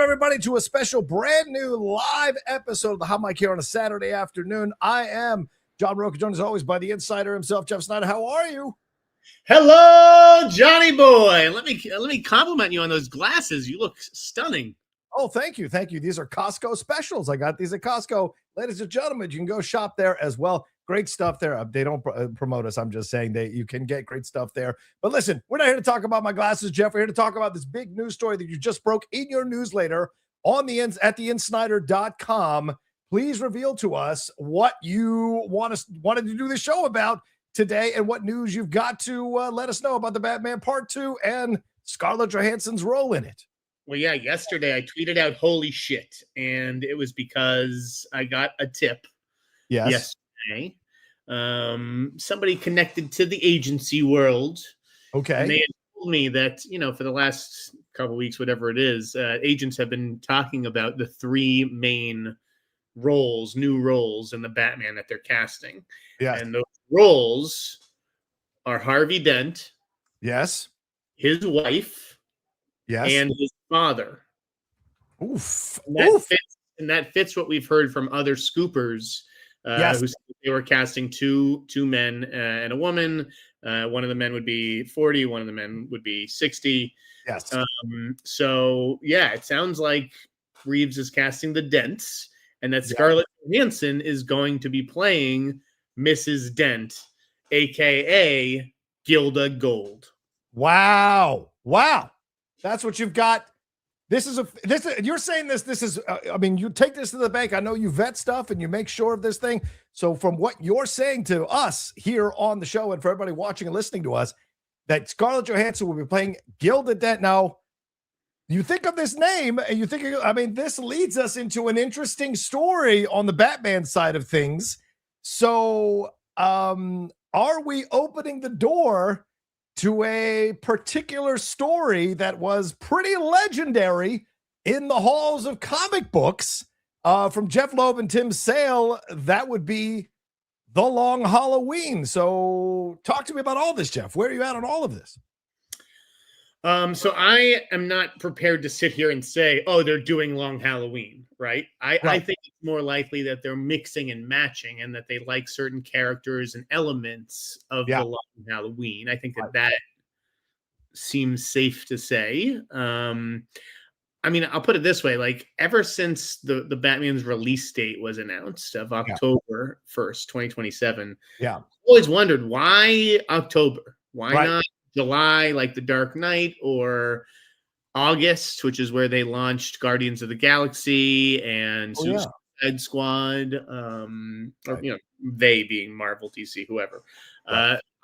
everybody, to a special brand new live episode of the Hot Mic here on a Saturday afternoon. I am John Rocha, joined as always by the insider himself, Jeff Sneider. How are you? Hello, Johnny boy. Let me compliment you on those glasses. You look stunning. Oh, thank you. Thank you. These are Costco specials. I got these at Costco. Ladies and gentlemen, you can go shop there as well. Great stuff there. They don't promote us. I'm just saying that you can get great stuff there. But listen, we're not here to talk about my glasses, Jeff. We're here to talk about this big news story that you just broke in your newsletter on the at theinsnider.com. Please reveal to us what you wanted to do the show about today and what news you've got to let us know about the Batman Part 2 and Scarlett Johansson's role in it. Well, yeah, yesterday I tweeted out holy shit, and it was because I got a tip yesterday. Somebody connected to the agency world. Okay. And they had told me that, for the last couple of weeks, whatever it is, agents have been talking about the three main new roles in the Batman that they're casting. Yeah. And those roles are Harvey Dent. Yes. His wife. Yes. And his father. Oof. And that fits what we've heard from other scoopers who said they were casting two men and a woman. One of the men would be 40, one of the men would be 60. Yes. So, yeah, it sounds like Reeves is casting the Dents, and that Scarlett Johansson is going to be playing Mrs. Dent, a.k.a. Gilda Gold. Wow. That's what you've got. You're saying this is, you take this to the bank. I know you vet stuff and you make sure of this thing. So from what you're saying to us here on the show and for everybody watching and listening to us, that Scarlett Johansson will be playing Gilda Dent. Now, you think of this name and you think, this leads us into an interesting story on the Batman side of things. So are we opening the door to a particular story that was pretty legendary in the halls of comic books from Jeff Loeb and Tim Sale? That would be The Long Halloween. So talk to me about all this, Jeff. Where are you at on all of this? So I am not prepared to sit here and say, they're doing Long Halloween, right? I think it's more likely that they're mixing and matching and that they like certain characters and elements of the Long Halloween. I think that seems safe to say. I'll put it this way. Like, ever since the Batman's release date was announced of October 1st, 2027, I've always wondered, why October? Why not July, like The Dark Knight, or August, which is where they launched Guardians of the Galaxy and Suicide Squad, or they being Marvel, DC, whoever.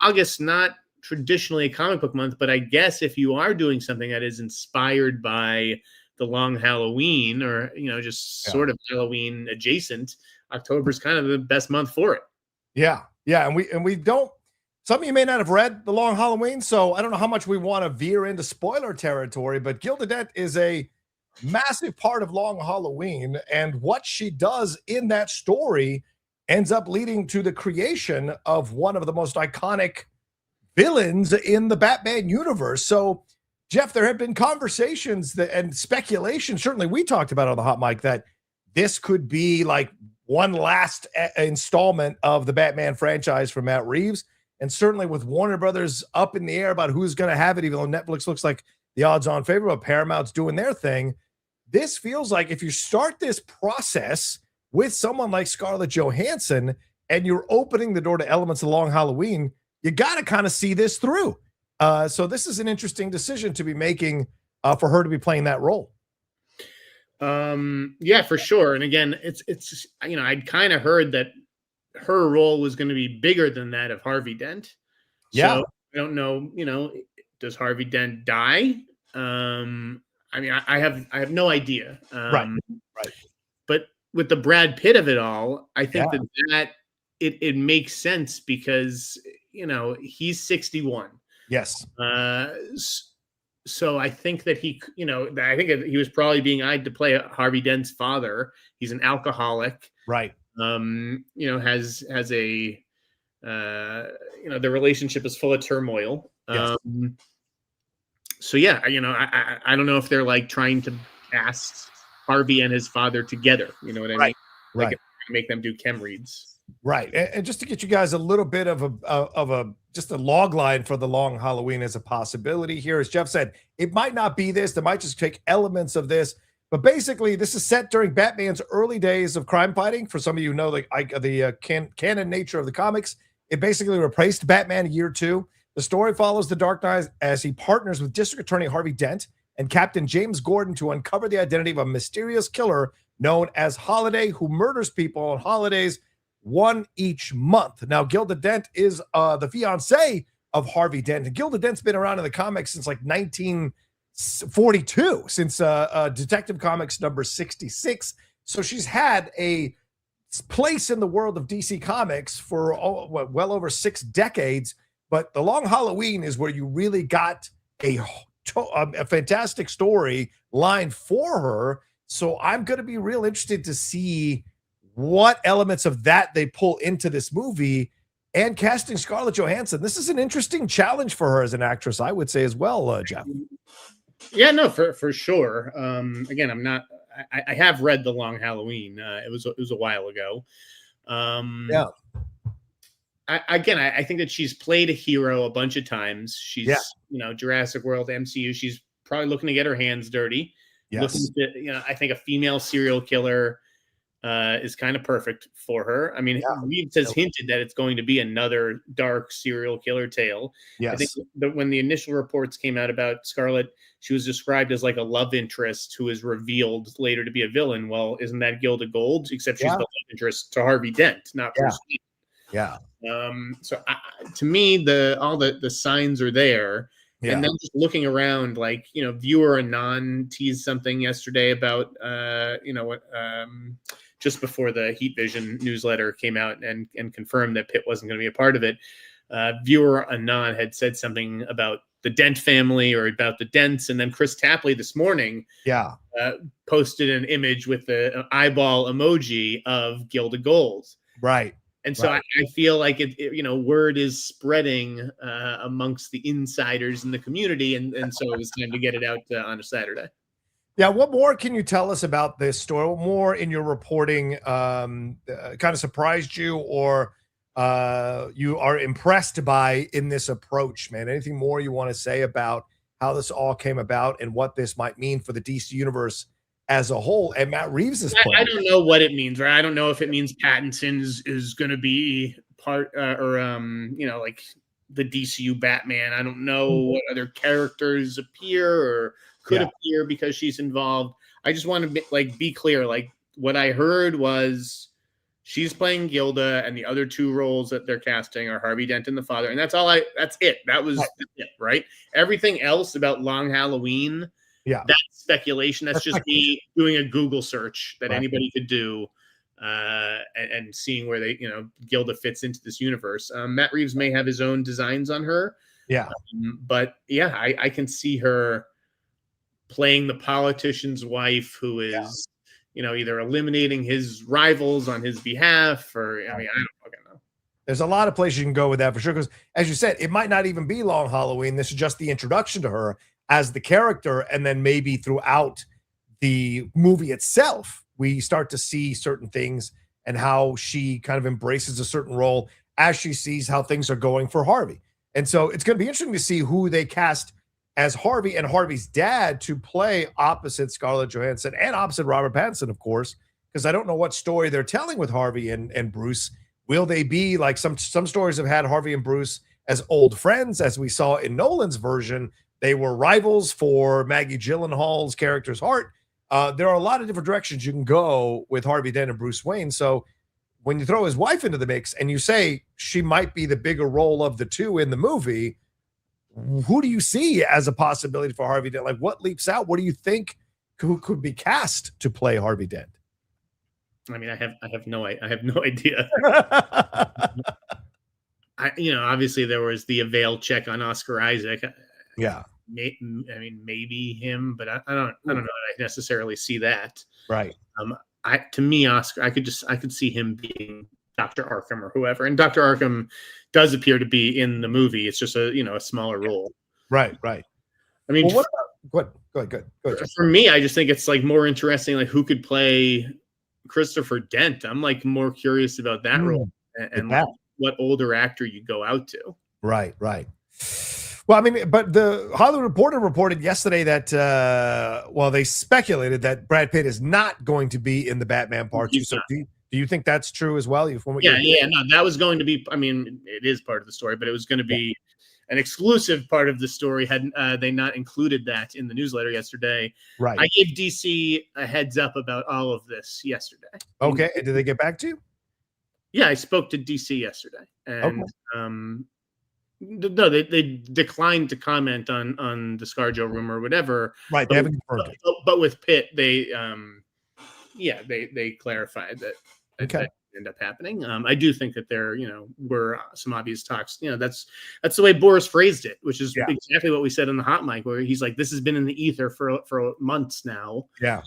August, not traditionally a comic book month, but I guess if you are doing something that is inspired by the Long Halloween, or sort of Halloween adjacent, October is kind of the best month for it. And we don't. Some of you may not have read The Long Halloween, so I don't know how much we want to veer into spoiler territory, but Gilda Dent is a massive part of Long Halloween, and what she does in that story ends up leading to the creation of one of the most iconic villains in the Batman universe. So, Jeff, there have been conversations and speculation, certainly we talked about on the Hot Mic, that this could be like one last installment of the Batman franchise for Matt Reeves. And certainly with Warner Brothers up in the air about who's going to have it, even though Netflix looks like the odds-on favorite, but Paramount's doing their thing. This feels like if you start this process with someone like Scarlett Johansson and you're opening the door to elements of Long Halloween, you got to kind of see this through. So this is an interesting decision to be making for her to be playing that role. Yeah, for sure. And again, it's I'd kind of heard that her role was going to be bigger than that of Harvey Dent. So I don't know, does Harvey Dent die? I have no idea. Right. But with the Brad Pitt of it all, I think that it makes sense because, he's 61. Yes. So I think that he was probably being eyed to play Harvey Dent's father. He's an alcoholic. Right. Has a the relationship is full of turmoil. Yes. So yeah, I don't know if they're like trying to cast Harvey and his father together. You know what I mean? Like make them do chem reads. Right. And just to get you guys a little bit of a just a log line for the Long Halloween as a possibility here, as Jeff said, it might not be this. They might just take elements of this. But basically, this is set during Batman's early days of crime fighting. For some of you know, the canon nature of the comics, it basically replaced Batman in year 2. The story follows the Dark Knight as he partners with District Attorney Harvey Dent and Captain James Gordon to uncover the identity of a mysterious killer known as Holiday, who murders people on holidays, one each month. Now, Gilda Dent is the fiance of Harvey Dent. And Gilda Dent's been around in the comics since like 1942, since Detective Comics number 66. So she's had a place in the world of DC Comics for well over 6 decades. But the Long Halloween is where you really got a fantastic story line for her. So I'm going to be real interested to see what elements of that they pull into this movie. And casting Scarlett Johansson, this is an interesting challenge for her as an actress, I would say as well, Jeff. Yeah, no, for sure. Again, I have read The Long Halloween. It was a while ago. Yeah. I think that she's played a hero a bunch of times. She's, Jurassic World, MCU. She's probably looking to get her hands dirty. Yes. I think a female serial killer is kind of perfect for her. I mean, Reeves has hinted that it's going to be another dark serial killer tale. Yes. I think that when the initial reports came out about Scarlett, she was described as like a love interest who is revealed later to be a villain. Well, isn't that Gilda Gold? Except she's the love interest to Harvey Dent, not Bruce Wayne. Yeah. So to me, all the signs are there. Yeah. And then just looking around, like, Viewer Anon teased something yesterday about, just before the Heat Vision newsletter came out and confirmed that Pitt wasn't going to be a part of it. Viewer Anon had said something about the Dent family or about the Dents. And then Chris Tapley this morning posted an image with the eyeball emoji of Gilda Gold. Right. And so I feel like word is spreading amongst the insiders in the community, and so it was time to get it out on a Saturday. Yeah, what more can you tell us about this story? What more in your reporting kind of surprised you, or you are impressed by in this approach, man? Anything more you want to say about how this all came about and what this might mean for the DC universe as a whole, and Matt Reeves is playing? I don't know what it means, right? I don't know if it means Pattinson is going to be part like the DCU Batman. I don't know what other characters appear or could appear because she's involved. I just want to be clear. Like, what I heard was she's playing Gilda, and the other 2 roles that they're casting are Harvey Dent and the father, and that's it. That was it, right? Everything else about Long Halloween, that's speculation. That's just me doing a Google search that anybody could do and seeing where they, Gilda fits into this universe. Matt Reeves may have his own designs on her. Yeah. But I can see her playing the politician's wife who is, either eliminating his rivals on his behalf or, I don't fucking know. There's a lot of places you can go with that for sure. Because as you said, it might not even be Long Halloween. This is just the introduction to her as the character, and then maybe throughout the movie itself, we start to see certain things and how she kind of embraces a certain role as she sees how things are going for Harvey. And so it's going to be interesting to see who they cast as Harvey and Harvey's dad to play opposite Scarlett Johansson and opposite Robert Pattinson, of course, because I don't know what story they're telling with Harvey and Bruce. Will they be like some stories have had Harvey and Bruce as old friends, as we saw in Nolan's version? They were rivals for Maggie Gyllenhaal's character's heart. There are a lot of different directions you can go with Harvey Dent and Bruce Wayne. So when you throw his wife into the mix and you say she might be the bigger role of the 2 in the movie, who do you see as a possibility for Harvey Dent? Like, what leaps out? What do you think who could be cast to play Harvey Dent? I mean, I have no idea. Obviously there was the avail check on Oscar Isaac. Yeah. I mean, maybe him, but I don't know that I necessarily see that. Right. To me, Oscar, I could see him being Dr. Arkham or whoever. And Dr. Arkham does appear to be in the movie. It's just a smaller role. Right. I mean, Good. For me, I just think it's like more interesting, like who could play Christopher Dent. I'm like more curious about that role and like, what older actor you go out to. Right. Well, I mean, but the Hollywood Reporter reported yesterday that, they speculated that Brad Pitt is not going to be in the Batman Part 2. So do you think that's true as well? No, that was going to be, I mean, it is part of the story, but it was going to be an exclusive part of the story had they not included that in the newsletter yesterday. Right. I gave DC a heads up about all of this yesterday. Okay. And did they get back to you? Yeah, I spoke to DC yesterday. And no, they declined to comment on the ScarJo rumor or whatever. Right. They haven't confirmed it. But with Pitt, they clarified that that end up happening. I do think that there, were some obvious talks. That's the way Boris phrased it, which is exactly what we said on the hot mic, where he's like, this has been in the ether for months now. Yeah.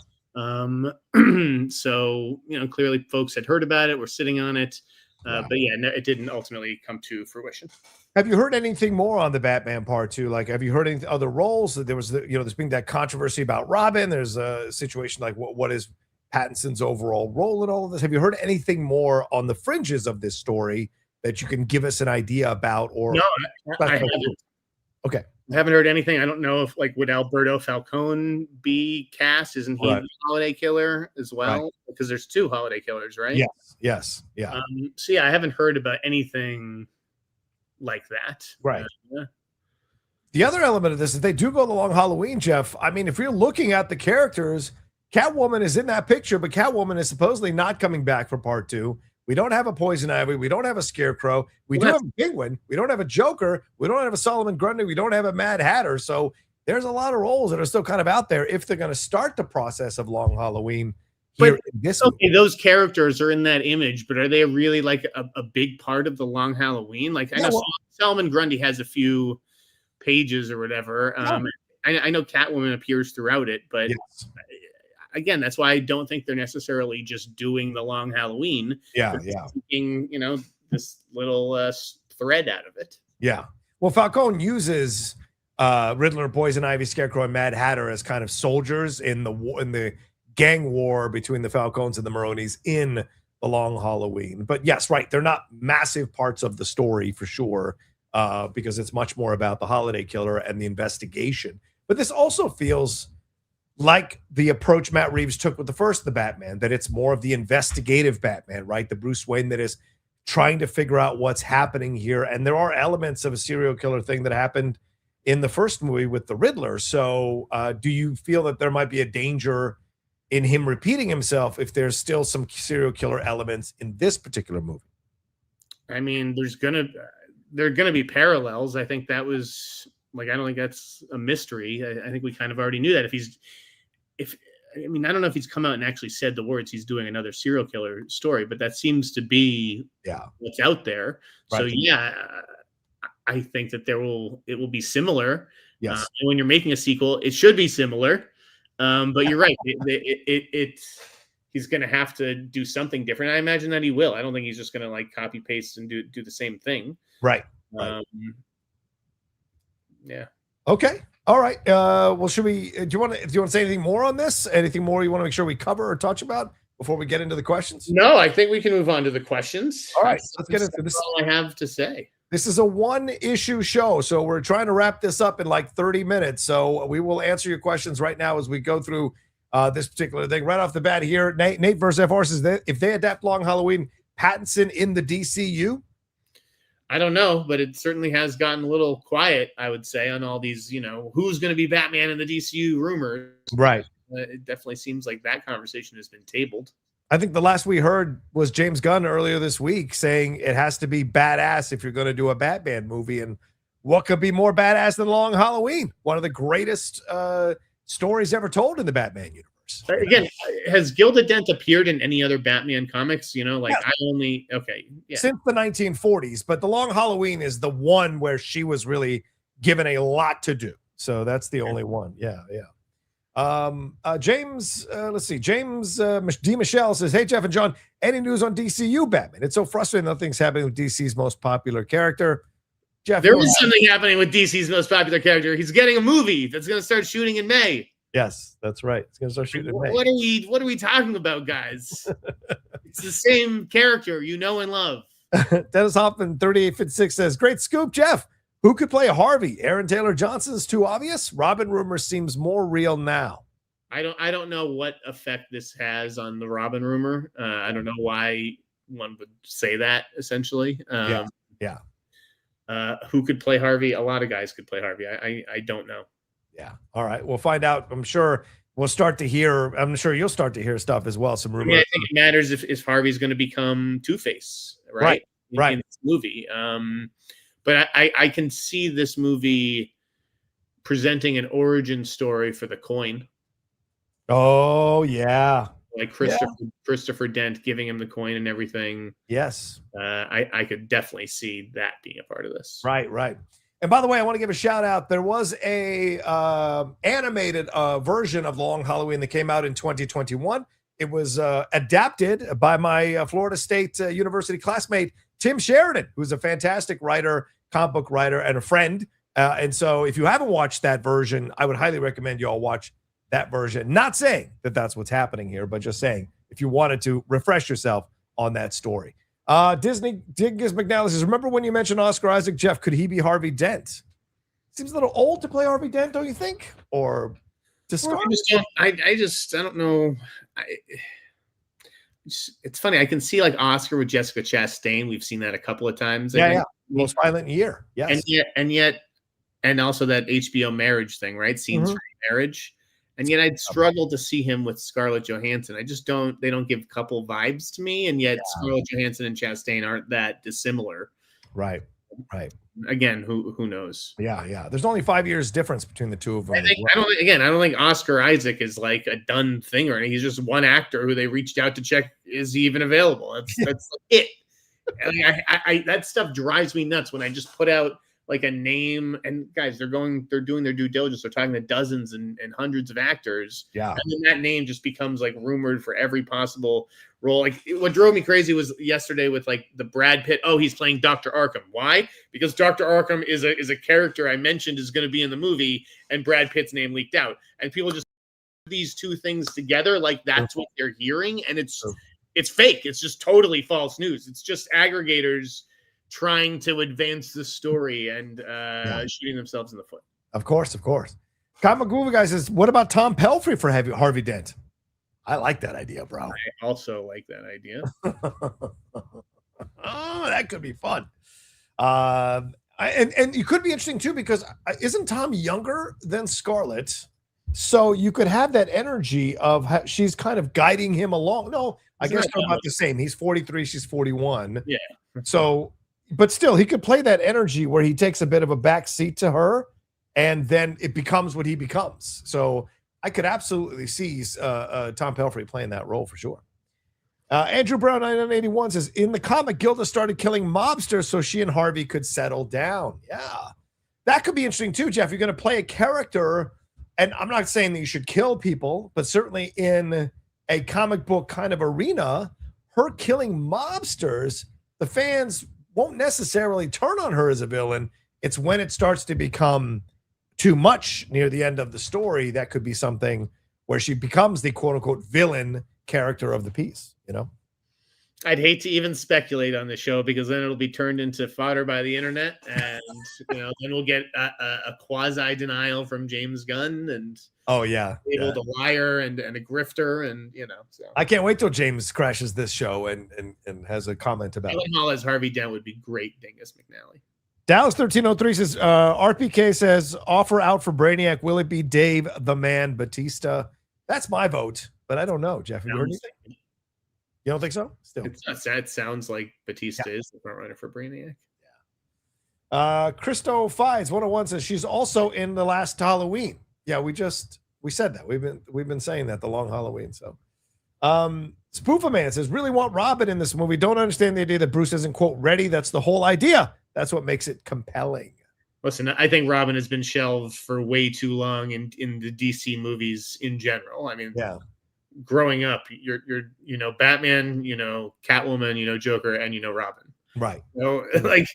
So, clearly folks had heard about it. We're sitting on it. But it didn't ultimately come to fruition. Have you heard anything more on the Batman Part 2? Like, have you heard any other roles? There was, there's been that controversy about Robin. There's a situation like what is Pattinson's overall role in all of this? Have you heard anything more on the fringes of this story that you can give us an idea about? Or no, I haven't. Okay. I haven't heard anything. I don't know if would Alberto Falcone be cast? Isn't he the holiday killer as well? Right. Because there's 2 holiday killers, right? Yes. Yeah. So I haven't heard about anything like that. Right. The other element of this is they do go the long Halloween, Jeff. I mean, if you're looking at the characters, Catwoman is in that picture, but Catwoman is supposedly not coming back for Part 2. We don't have a Poison Ivy. We don't have a Scarecrow. We do have a Penguin. We don't have a Joker. We don't have a Solomon Grundy. We don't have a Mad Hatter. So there's a lot of roles that are still kind of out there if they're going to start the process of Long Halloween. Here in this movie. Those characters are in that image, but are they really like a big part of the Long Halloween? Like, I know Solomon Grundy has a few pages or whatever. I know Catwoman appears throughout it, but again, that's why I don't think they're necessarily just doing the Long Halloween. Taking, this little thread out of it. Yeah. Well, Falcone uses Riddler, Poison Ivy, Scarecrow, and Mad Hatter as kind of soldiers in the gang war between the Falcones and the Maronis in the Long Halloween. But yes, right. They're not massive parts of the story for sure, because it's much more about the holiday killer and the investigation. But this also feels like the approach Matt Reeves took with the first The Batman, that it's more of the investigative Batman, right? The Bruce Wayne that is trying to figure out what's happening here. And there are elements of a serial killer thing that happened in the first movie with the Riddler. So do you feel that there might be a danger in him repeating himself if there's still some serial killer elements in this particular movie? I mean, there are gonna be parallels. I think that was I don't think that's a mystery. I think we kind of already knew that. I don't know if he's come out and actually said the words he's doing another serial killer story, but that seems to be what's out there. Right. So I think that it will be similar. Yes. And when you're making a sequel, it should be similar. But you're right. He's going to have to do something different. I imagine that he will. I don't think he's just going to copy paste and do the same thing. Right. Yeah. Okay. All right. Well, do you want to say anything more on this? Anything more you want to make sure we cover or touch about before we get into the questions? No, I think we can move on to the questions. All right. Let's get into this. That's all I have to say. This is a 1-issue show, so we're trying to wrap this up in 30 minutes. So we will answer your questions right now as we go through this particular thing. Right off the bat here, Nate versus F. says that if they adapt Long Halloween, Pattinson in the DCU? I don't know, but it certainly has gotten a little quiet, I would say, on all these, who's going to be Batman in the DCU rumors. Right. It definitely seems like that conversation has been tabled. I think the last we heard was James Gunn earlier this week saying it has to be badass if you're going to do a Batman movie. And what could be more badass than Long Halloween? One of the greatest stories ever told in the Batman universe. Again, has Gilda Dent appeared in any other Batman comics? Since the 1940s, but the Long Halloween is the one where she was really given a lot to do. So that's the only one. Yeah. James, let's see. James D. Michelle says, "Hey Jeff and John, any news on DCU Batman? It's so frustrating. Nothing's happening with DC's most popular character." Jeff, there is something happening with DC's most popular character. He's getting a movie that's going to start shooting in May. Yes, that's right. It's going to start shooting in May. What are we talking about, guys? It's the same character you know and love. Dennis Hoffman 3856 says, great scoop, Jeff. Who could play Harvey? Aaron Taylor Johnson is too obvious. Robin rumor seems more real now. I don't know what effect this has on the Robin rumor. I don't know why one would say that, essentially. Yeah. Who could play Harvey? A lot of guys could play Harvey. I don't know. Yeah. All right. We'll find out. I'm sure we'll start to hear. I'm sure you'll start to hear stuff as well. Some rumors. I mean, I think it matters if Harvey's going to become Two-Face, right? In this movie. But I can see this movie presenting an origin story for the Coin. Oh, yeah. Like Christopher Dent giving him the coin and everything. Yes. I could definitely see that being a part of this. Right. And by the way, I want to give a shout out. There was a animated version of Long Halloween that came out in 2021. It was adapted by my Florida State University classmate, Tim Sheridan, who's a fantastic writer, comic book writer, and a friend. And so if you haven't watched that version, I would highly recommend you all watch that version. Not saying that that's what's happening here, but just saying if you wanted to refresh yourself on that story. Disney Diggs McNally says, remember when you mentioned Oscar Isaac, Jeff, could he be Harvey Dent? Seems a little old to play Harvey Dent, don't you think? Or I don't know. It's funny. I can see like Oscar with Jessica Chastain. We've seen that a couple of times. Yeah. Most Violent Year. Yes. And also that HBO marriage thing, right? Scenes from marriage. And yet I'd struggle to see him with Scarlett Johansson. They don't give couple vibes to me. And yet Scarlett Johansson and Chastain aren't that dissimilar. Right. Again, who knows? Yeah. There's only 5 years difference between the two of them. I don't think Oscar Isaac is like a done thing or anything. He's just one actor who they reached out to check, is he even available? That's it. That stuff drives me nuts when I just put out like a name, and guys, they're doing their due diligence. They're talking to dozens and hundreds of actors. Yeah. And then that name just becomes like rumored for every possible role. Like what drove me crazy was yesterday with like the Brad Pitt. Oh, he's playing Dr. Arkham. Why? Because Dr. Arkham is a character I mentioned is going to be in the movie, and Brad Pitt's name leaked out. And people just put these two things together like that's what they're hearing. And it's fake. It's just totally false news. It's just aggregators trying to advance the story and shooting themselves in the foot. Of course. Kyle McGoova guy says, what about Tom Pelfrey for Harvey Dent? I like that idea, bro. I also like that idea. Oh, that could be fun. And it could be interesting too, because isn't Tom younger than Scarlett? So you could have that energy of she's kind of guiding him along. No, I guess they're about the same. He's 43, she's 41. Yeah. So, but still, he could play that energy where he takes a bit of a back seat to her, and then it becomes what he becomes. So I could absolutely see Tom Pelfrey playing that role for sure. Andrew Brown 981 says, in the comic, Gilda started killing mobsters so she and Harvey could settle down. Yeah, that could be interesting too, Jeff. You're going to play a character, and I'm not saying that you should kill people, but certainly in a comic book kind of arena, her killing mobsters, the fans won't necessarily turn on her as a villain. It's when it starts to become too much near the end of the story that could be something where she becomes the quote unquote villain character of the piece, you know? I'd hate to even speculate on the show because then it'll be turned into fodder by the internet, and then we'll get a quasi denial from James Gunn and labeled a liar and a grifter, and So I can't wait till James crashes this show and has a comment about it. Hall as Harvey Dent would be great, Dingus McNally. Dallas 1303 says RPK says offer out for Brainiac. Will it be Dave the Man Batista? That's my vote, but I don't know, Jeff. You heard anything? You don't think so? Still, it sounds like Batista is the front runner for Brainiac. Yeah. Christo Fides 101 says she's also in the last Halloween. Yeah, we said that. We've been saying that the long Halloween. So, Spoofaman says really want Robin in this movie. Don't understand the idea that Bruce isn't quote ready. That's the whole idea. That's what makes it compelling. Listen, I think Robin has been shelved for way too long in the DC movies in general. I mean, growing up, you're Batman, Catwoman, Joker, and Robin. Right. Like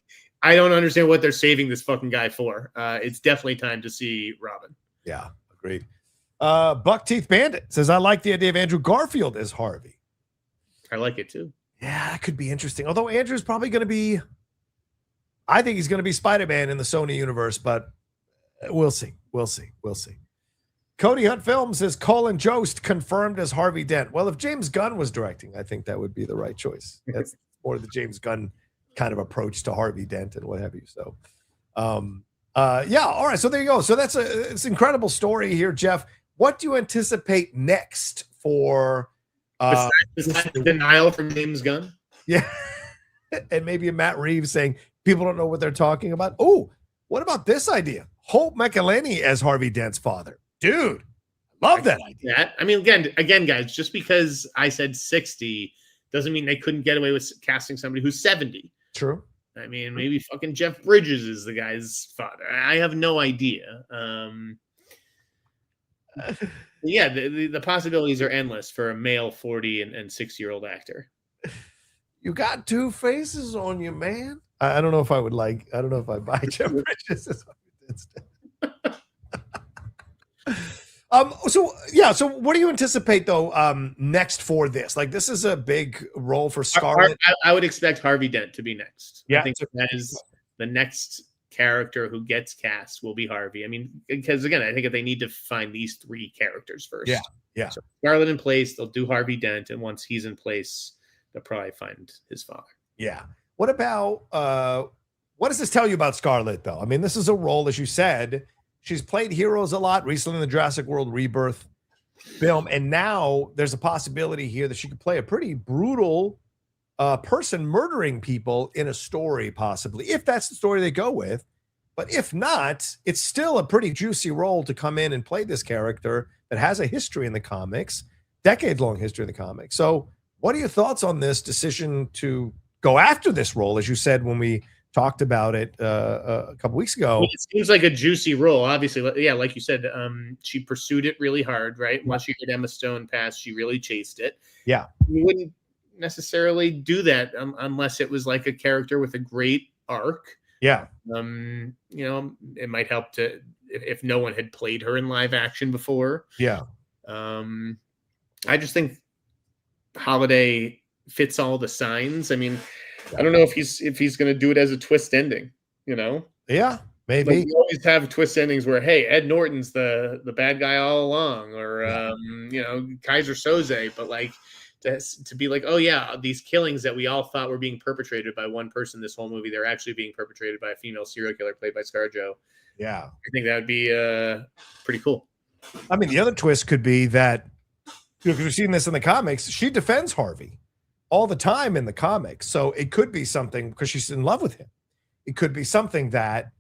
I don't understand what they're saving this fucking guy for. It's definitely time to see Robin. Yeah, agreed. Buck Teeth Bandit says, I like the idea of Andrew Garfield as Harvey. I like it too. Yeah, that could be interesting. Although Andrew's probably going to be, I think he's going to be Spider-Man in the Sony universe, but we'll see. We'll see. We'll see. Cody Hunt Films says Colin Jost confirmed as Harvey Dent. Well, if James Gunn was directing, I think that would be the right choice. That's more the James Gunn kind of approach to Harvey Dent and what have you. So, yeah. All right. So there you go. So it's an incredible story here, Jeff. What do you anticipate next for besides denial from James Gunn? Yeah. And maybe a Matt Reeves saying people don't know what they're talking about. Oh, what about this idea? Hope McElhenney as Harvey Dent's father. Dude, love that idea. I mean, again, guys, just because I said 60 doesn't mean they couldn't get away with casting somebody who's 70. True. I mean, maybe fucking Jeff Bridges is the guy's father. I have no idea. Yeah, the possibilities are endless for a male 40 and 6-year-old actor. You got two faces on you, man. I don't know if I would like. I don't know if I buy Jeff Bridges as instead. So what do you anticipate though next for this? Like, this is a big role for Scarlett. I would expect Harvey Dent to be next. Yeah, I think that is the next character who gets cast will be Harvey. I mean, because again, I think if they need to find these 3 characters first. Yeah. So Scarlett in place, they'll do Harvey Dent, and once he's in place, they'll probably find his father. Yeah. What about what does this tell you about Scarlett though? I mean, this is a role, as you said. She's played heroes a lot recently in the Jurassic World Rebirth film, and now there's a possibility here that she could play a pretty brutal person murdering people in a story, possibly, if that's the story they go with. But if not, it's still a pretty juicy role to come in and play this character that has a history in the comics, decades-long history in the comics. So what are your thoughts on this decision to go after this role, as you said when we talked about it a couple weeks ago? It seems like a juicy role, obviously. Yeah, like you said, she pursued it really hard, right? Once she heard Emma Stone pass, she really chased it. Yeah. You wouldn't necessarily do that unless it was like a character with a great arc. Yeah. You know, it might help to if no one had played her in live action before. Yeah. I just think Holiday fits all the signs. I mean, I don't know if he's going to do it as a twist ending, you know? Yeah, maybe. Like, we always have twist endings where, hey, Ed Norton's the bad guy all along, or you know, Kaiser Soze, but like to be like, oh yeah, these killings that we all thought were being perpetrated by one person this whole movie, they're actually being perpetrated by a female serial killer played by ScarJo. Yeah. I think that would be pretty cool. I mean, the other twist could be that, because we've seen this in the comics, she defends Harvey all the time in the comics. So it could be something, because she's in love with him. It could be something that,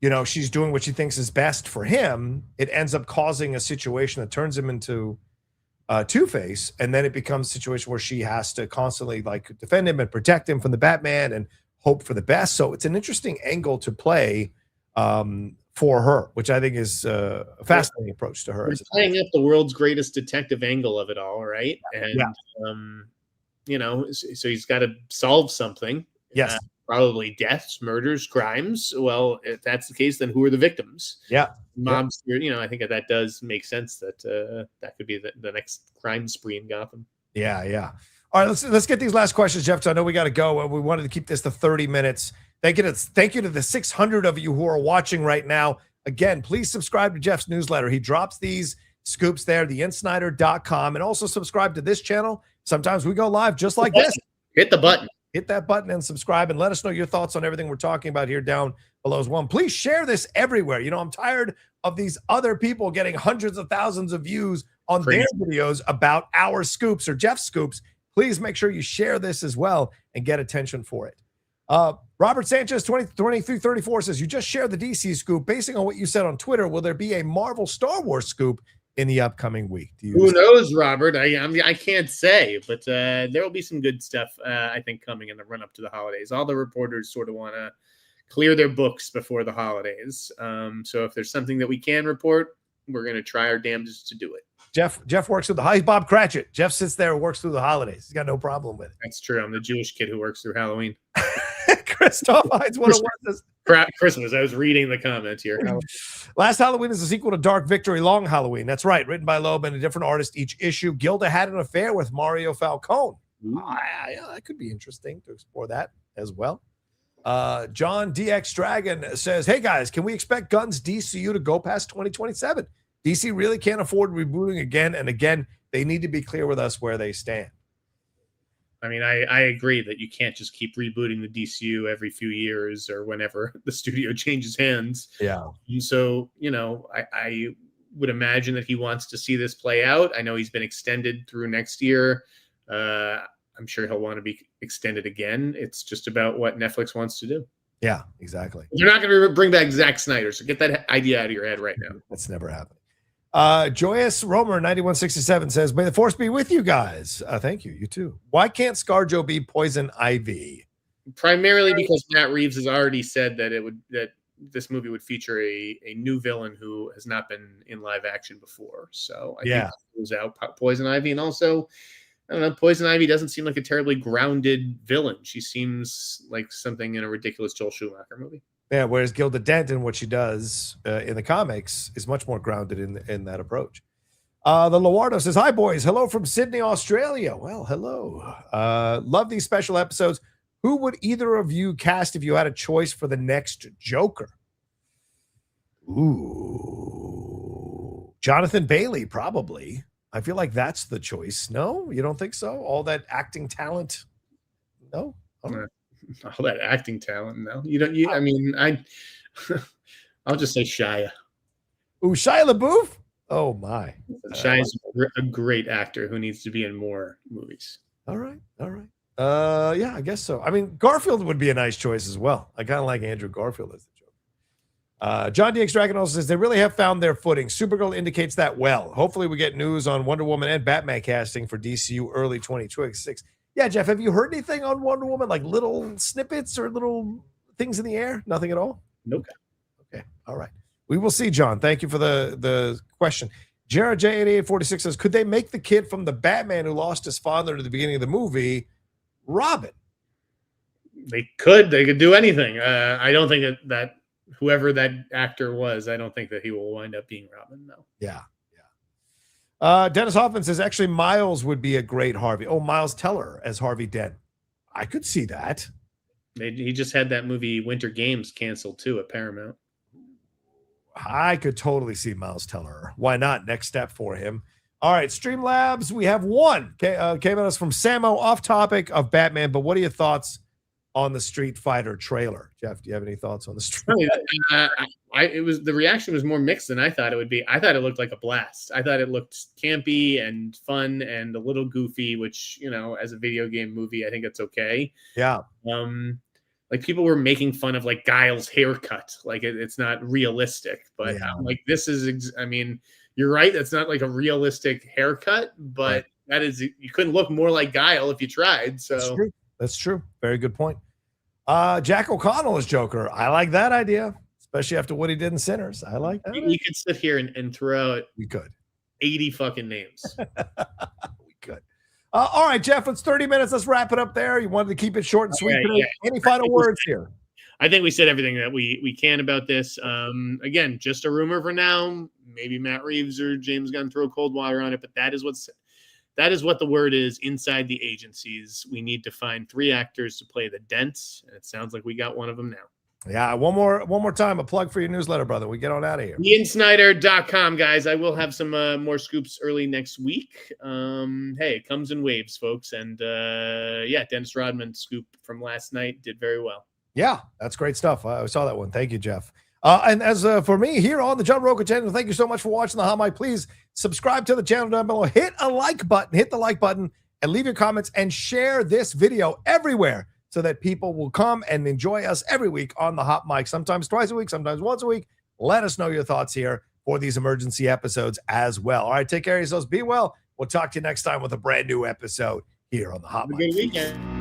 you know, she's doing what she thinks is best for him. It ends up causing a situation that turns him into Two-Face, and then it becomes a situation where she has to constantly like defend him and protect him from the Batman and hope for the best. So it's an interesting angle to play for her, which I think is a fascinating approach to her. We're playing up the world's greatest detective angle of it all, right? And you know, so he's got to solve something. Yes. Probably deaths, murders, crimes. Well, if that's the case, then who are the victims? Yeah. Mobs, you know, I think that does make sense that that could be the next crime spree in Gotham. Yeah. All right, let's get these last questions, Jeff. So I know we got to go. We wanted to keep this to 30 minutes. Thank you to the 600 of you who are watching right now. Again, please subscribe to Jeff's newsletter. He drops these scoops there, theinsnider.com, and also subscribe to this channel. Sometimes we go live just like this. Hit the button. Hit that button and subscribe, and let us know your thoughts on everything we're talking about here down below as well. Please share this everywhere. You know, I'm tired of these other people getting hundreds of thousands of views on their videos about our scoops or Jeff's scoops. Please make sure you share this as well and get attention for it. Robert Sanchez 2334 says, you just shared the DC scoop. Basing on what you said on Twitter, will there be a Marvel Star Wars scoop in the upcoming week? Who knows, Robert? I can't say, but there will be some good stuff, I think, coming in the run up to the holidays. All the reporters sort of want to clear their books before the holidays. So if there's something that we can report, we're going to try our damnedest to do it. Jeff works through he's Bob Cratchit. Jeff sits there and works through the holidays. He's got no problem with it. That's true. I'm the Jewish kid who works through Halloween. Christoph Hines, what it was. Christmas. I was reading the comments here. Last Halloween is a sequel to Dark Victory, Long Halloween. That's right. Written by Loeb and a different artist each issue. Gilda had an affair with Mario Falcone. That could be interesting to explore that as well. John DX Dragon says, hey guys, can we expect Gunn's DCU to go past 2027? DC really can't afford rebooting again and again. They need to be clear with us where they stand. I mean, I agree that you can't just keep rebooting the DCU every few years or whenever the studio changes hands. Yeah. And so, I would imagine that he wants to see this play out. I know he's been extended through next year. I'm sure he'll want to be extended again. It's just about what Netflix wants to do. Yeah, exactly. They're not going to bring back Zack Snyder, so get that idea out of your head right now. That's never happening. Joyous Romer 9167 says, may the force be with you guys. Thank you. You too. Why can't ScarJo be Poison Ivy? Primarily because Matt Reeves has already said that this movie would feature a new villain who has not been in live action before. So I think it rules out Poison Ivy. And also, I don't know, Poison Ivy doesn't seem like a terribly grounded villain. She seems like something in a ridiculous Joel Schumacher movie. Yeah, whereas Gilda Dent and what she does in the comics is much more grounded in that approach. The Lowardo says, hi, boys. Hello from Sydney, Australia. Well, hello. Love these special episodes. Who would either of you cast if you had a choice for the next Joker? Ooh. Jonathan Bailey, probably. I feel like that's the choice. No? You don't think so? All that acting talent? No? All that acting talent, no. I'll just say Shia. Ooh, Shia LaBeouf? Oh, my. Shia's a great actor who needs to be in more movies. All right. Yeah, I guess so. I mean, Garfield would be a nice choice as well. I kind of like Andrew Garfield as the Joker. John DX Dragon also says, they really have found their footing. Supergirl indicates that well. Hopefully we get news on Wonder Woman and Batman casting for DCU early 2026. Yeah, Jeff, have you heard anything on Wonder Woman? Like little snippets or little things in the air? Nothing at all? Nope. Okay. All right. We will see, John. Thank you for the question. Jared J8846 says, could they make the kid from the Batman who lost his father at the beginning of the movie Robin? They could do anything. I don't think that whoever that actor was, I don't think that he will wind up being Robin, no. Yeah. Dennis Hoffman says, actually, Miles would be a great Harvey. Oh, Miles Teller as Harvey Dent. I could see that. He just had that movie Winter Games canceled, too, at Paramount. I could totally see Miles Teller. Why not? Next step for him. All right, Streamlabs, we have one. Came at us from Samo, off topic of Batman, but what are your thoughts on the Street Fighter trailer? Jeff, do you have any thoughts on the Street Fighter? The reaction was more mixed than I thought it would be. I thought it looked like a blast. I thought it looked campy and fun and a little goofy, which, as a video game movie, I think it's okay. Yeah. Like people were making fun of like Guile's haircut. Like it's not realistic, but like this is, you're right. That's not like a realistic haircut, but that is, you couldn't look more like Guile if you tried. So that's true. Very good point. Jack O'Connell is Joker. I like that idea, especially after what he did in Sinners. I like that. We could sit here and throw out. We could 80 fucking names. We could. All right, Jeff, it's 30 minutes. Let's wrap it up there. You wanted to keep it short and sweet. Yeah. Any final words here? I think we said everything that we can about this. Again, just a rumor for now. Maybe Matt Reeves or James Gunn throw cold water on it, but that is what the word is inside the agencies. We need to find 3 actors to play the Dents, and it sounds like we got one of them now. Yeah, one more time, a plug for your newsletter, brother. We get on out of here. IanSnyder.com, guys. I will have some more scoops early next week. Hey, it comes in waves, folks. And Dennis Rodman scoop from last night did very well. Yeah, that's great stuff. I saw that one. Thank you, Jeff. And as for me here on the John Rocha channel, thank you so much for watching the Hot Mic. Please subscribe to the channel down below. Hit the like button, and leave your comments and share this video everywhere so that people will come and enjoy us every week on the Hot Mic, sometimes twice a week, sometimes once a week. Let us know your thoughts here for these emergency episodes as well. All right, take care of yourselves. Be well. We'll talk to you next time with a brand new episode here on the Hot Mic. Have a good weekend.